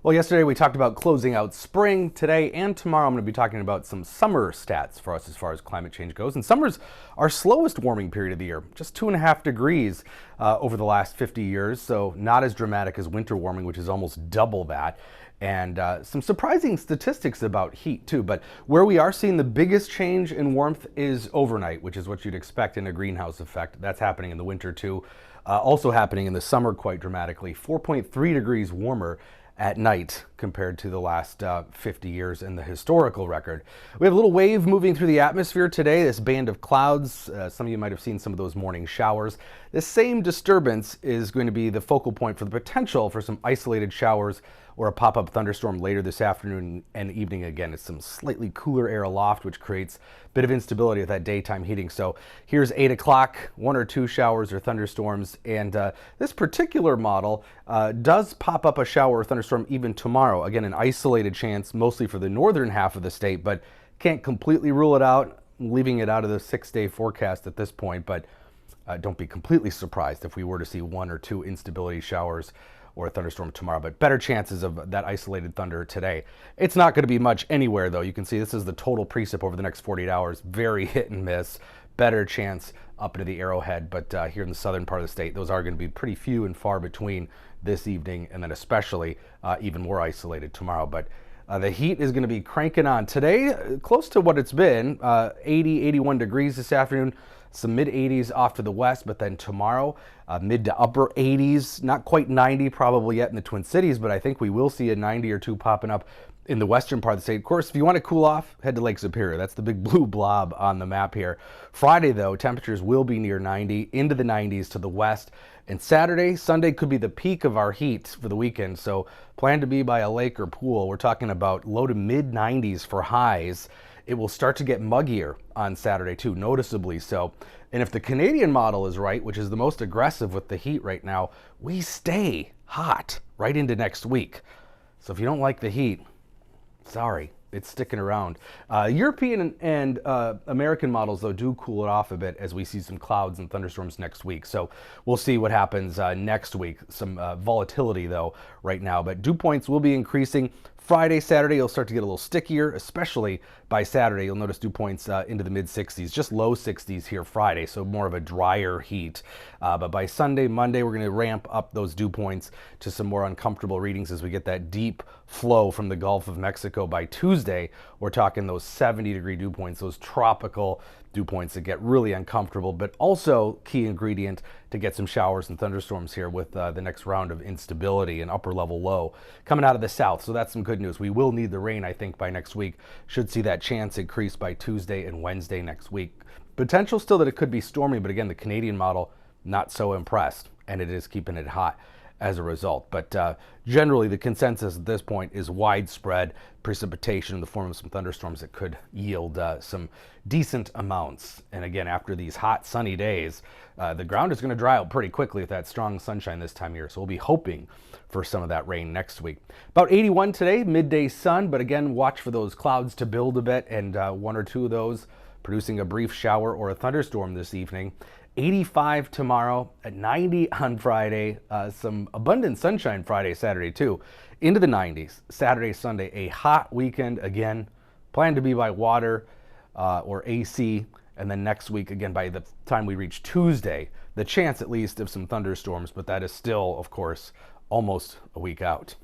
Well, yesterday we talked about closing out spring. Today and tomorrow I'm going to be talking about some summer stats for us as far as climate change goes. And summer's our slowest warming period of the year, just 2.5 degrees over the last 50 years. So not as dramatic as winter warming, which is almost double that. And some surprising statistics about heat too. But where we are seeing the biggest change in warmth is overnight, which is what you'd expect in a greenhouse effect. That's happening in the winter too. Also happening in the summer quite dramatically, 4.3 degrees warmer at night compared to the last 50 years in the historical record. We have a little wave moving through the atmosphere today, this band of clouds. Some of you might have seen some of those morning showers. This same disturbance is going to be the focal point for the potential for some isolated showers or a pop-up thunderstorm later this afternoon and evening. Again, it's some slightly cooler air aloft, which creates a bit of instability with that daytime heating. So here's 8 o'clock, 1 or 2 showers or thunderstorms. And this particular model does pop up a shower or thunderstorm even tomorrow. Again, an isolated chance, mostly for the northern half of the state, but can't completely rule it out. I'm leaving it out of the 6-day forecast at this point, but don't be completely surprised if we were to see 1 or 2 instability showers or a thunderstorm tomorrow, but better chances of that isolated thunder today. It's not going to be much anywhere though. You can see this is the total precip over the next 48 hours. Very hit and miss. Better chance up into the Arrowhead, but here in the southern part of the state, those are going to be pretty few and far between this evening, and then especially even more isolated tomorrow. But the heat is going to be cranking on today, close to what it's been, 80, 81 degrees this afternoon. Some mid 80s off to the west, but then tomorrow, mid to upper 80s, not quite 90 probably yet in the Twin Cities, but I think we will see a 90 or 2 popping up in the western part of the state. Of course, if you want to cool off, head to Lake Superior. That's the big blue blob on the map here. Friday, though, temperatures will be near 90, into the 90s to the west. And Saturday, Sunday could be the peak of our heat for the weekend, so plan to be by a lake or pool. We're talking about low to mid 90s for highs. It will start to get muggier on Saturday too, noticeably so. And if the Canadian model is right, which is the most aggressive with the heat right now, we stay hot right into next week. So if you don't like the heat, sorry, it's sticking around. European and American models, though, do cool it off a bit as we see some clouds and thunderstorms next week. So we'll see what happens next week. Some volatility, though, right now. But dew points will be increasing. Friday, Saturday, you'll start to get a little stickier, especially by Saturday. You'll notice dew points into the mid 60s, just low 60s here Friday, so more of a drier heat. But by Sunday, Monday, we're going to ramp up those dew points to some more uncomfortable readings as we get that deep flow from the Gulf of Mexico. By Tuesday, we're talking those 70-degree dew points, those tropical dew points that get really uncomfortable, but also key ingredient to get some showers and thunderstorms here with the next round of instability and upper level low coming out of the south. So that's some good news. We will need the rain, I think, by next week. Should see that chance increase by Tuesday and Wednesday next week. Potential still that it could be stormy, but again, the Canadian model, not so impressed, and it is keeping it hot as a result. But generally, the consensus at this point is widespread precipitation in the form of some thunderstorms that could yield some decent amounts. And again, after these hot, sunny days, the ground is going to dry out pretty quickly with that strong sunshine this time of year. So we'll be hoping for some of that rain next week. About 81 today, midday sun, but again, watch for those clouds to build a bit, and 1 or 2 of those producing a brief shower or a thunderstorm this evening. 85 tomorrow, at 90 on Friday, some abundant sunshine Friday, Saturday too, into the 90s. Saturday, Sunday, a hot weekend again, planned to be by water or AC, and then next week, again, by the time we reach Tuesday, the chance at least of some thunderstorms, but that is still, of course, almost a week out.